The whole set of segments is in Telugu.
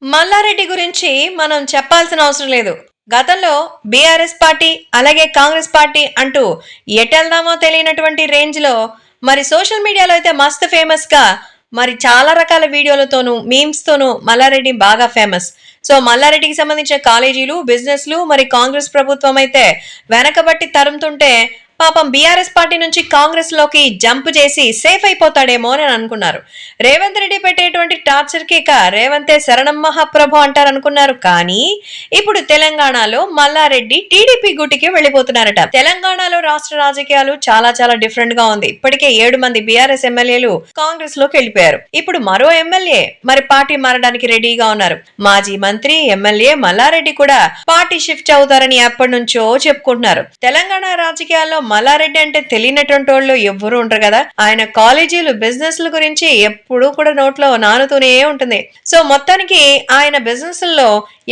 మల్లారెడ్డి గురించి మనం చెప్పాల్సిన అవసరం లేదు. గతంలో బీఆర్ఎస్ పార్టీ, అలాగే కాంగ్రెస్ పార్టీ అంటూ ఎటెళ్దామో తెలియనటువంటి రేంజ్‌లో మరి సోషల్ మీడియాలో అయితే మస్తు ఫేమస్‌గా మరి చాలా రకాల వీడియోలతోనూ, మీమ్స్‌తోనూ మల్లారెడ్డి బాగా ఫేమస్. సో, మల్లారెడ్డికి సంబంధించిన కాలేజీలు, బిజినెస్‌లు మరి కాంగ్రెస్ ప్రభుత్వం అయితే వెనకబట్టి తరుముతుంటే పాపం బీఆర్ఎస్ పార్టీ నుంచి కాంగ్రెస్ లోకి జంప్ చేసి సేఫ్ అయిపోతాడేమో అని అనుకున్నారు. రేవంత్ రెడ్డి పెట్టేటువంటి టార్చర్ కి ఇక రేవంతే శరణం మహాప్రభు అంటారు అనుకున్నారు. కానీ ఇప్పుడు తెలంగాణలో మల్లారెడ్డి టీడీపీ గూటికి వెళ్ళిపోతున్నారట. తెలంగాణలో రాష్ట్ర రాజకీయాలు చాలా చాలా డిఫరెంట్ గా ఉంది. ఇప్పటికే 7 మంది బీఆర్ఎస్ ఎమ్మెల్యేలు కాంగ్రెస్ లోకి వెళ్ళిపోయారు. ఇప్పుడు మరో ఎమ్మెల్యే మరి పార్టీ మారడానికి రెడీగా ఉన్నారు. మాజీ మంత్రి, ఎమ్మెల్యే మల్లారెడ్డి కూడా పార్టీ షిఫ్ట్ అవుతారని ఎప్పటి నుంచో చెప్పుకుంటున్నారు. తెలంగాణ రాజకీయాల్లో మల్లారెడ్డి అంటే తెలియనటువంటి వాళ్ళు ఎవ్వరూ ఉంటారు కదా. ఆయన కాలేజీలు, బిజినెస్ గురించి ఎప్పుడూ కూడా నోట్లో నానుతూనే ఉంటుంది. సో మొత్తానికి ఆయన బిజినెస్ లో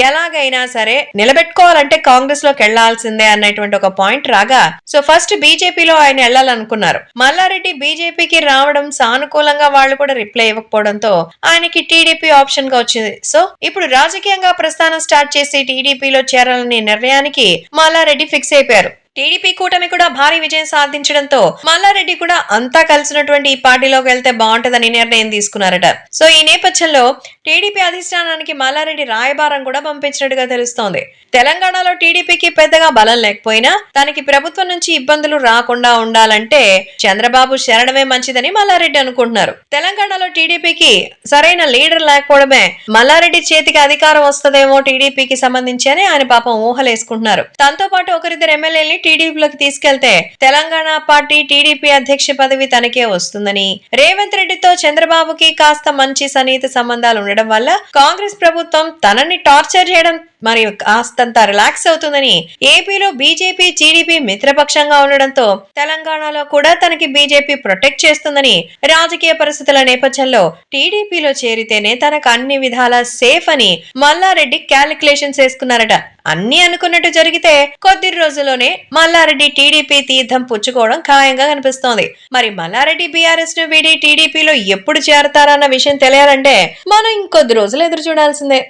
ఎలాగైనా సరే నిలబెట్టుకోవాలంటే కాంగ్రెస్ లోకి వెళ్లాల్సిందే అన్నటువంటి ఒక పాయింట్ రాగా, సో ఫస్ట్ బీజేపీలో ఆయన వెళ్లాలనుకున్నారు. మల్లారెడ్డి బీజేపీకి రావడం సానుకూలంగా వాళ్ళు కూడా రిప్లై ఇవ్వకపోవడంతో ఆయనకి టీడీపీ ఆప్షన్ గా వచ్చింది. సో ఇప్పుడు రాజకీయంగా ప్రస్థానం స్టార్ట్ చేసి టీడీపీలో చేరాలనే నిర్ణయానికి మల్లారెడ్డి ఫిక్స్ అయిపోయారు. టీడీపీ కూటమి కూడా భారీ విజయం సాధించడంతో మల్లారెడ్డి కూడా అంతా కలిసినటువంటి ఈ పార్టీలోకి వెళ్తే బాగుంటదని నిర్ణయం తీసుకున్నారట. సో ఈ నేపథ్యంలో టీడీపీ అధిష్టానానికి మల్లారెడ్డి రాయబారం కూడా పంపించినట్టుగా తెలుస్తోంది. తెలంగాణలో టీడీపీకి పెద్దగా బలం లేకపోయినా తనకి ప్రభుత్వం నుంచి ఇబ్బందులు రాకుండా ఉండాలంటే చంద్రబాబు శరణమే మంచిదని మల్లారెడ్డి అనుకుంటున్నారు. తెలంగాణలో టీడీపీకి సరైన లీడర్ లేకపోవడమే మల్లారెడ్డి చేతికి అధికారం వస్తుందేమో టీడీపీకి సంబంధించి అని ఆయన పాపం ఊహలేసుకుంటున్నారు. తనతో పాటు ఒకరిద్దరు ఎమ్మెల్యేలు టీడీపీలోకి తీసుకెళ్తే తెలంగాణ పార్టీ టీడీపీ అధ్యక్ష పదవి తనకే వస్తుందని, రేవంత్ రెడ్డితో చంద్రబాబుకి కాస్త మంచి సన్నిహిత సంబంధాలు ఉండడం వల్ల కాంగ్రెస్ ప్రభుత్వం తనని టార్చర్ చేయడం మరియు కాస్తంత రిలాక్స్ అవుతుందని, ఏపీలో బీజేపీ టీడీపీ మిత్రపక్షంగా ఉండడంతో తెలంగాణలో కూడా తనకి బీజేపీ ప్రొటెక్ట్ చేస్తుందని, రాజకీయ పరిస్థితుల నేపథ్యంలో టీడీపీలో చేరితేనే తనకు అన్ని విధాలా సేఫ్ అని మల్లారెడ్డి క్యాలిక్యులేషన్స్ వేసుకున్నారట. అన్ని అనుకున్నట్టు జరిగితే కొద్ది రోజుల్లోనే మల్లారెడ్డి టీడీపీ తీర్థం పుచ్చుకోవడం ఖాయంగా కనిపిస్తోంది. మరి మల్లారెడ్డి బీఆర్ఎస్ ను వీడి టీడీపీలో ఎప్పుడు చేరతారన్న విషయం తెలియాలంటే మనం ఇంకొద్ది రోజులు ఎదురు చూడాల్సిందే.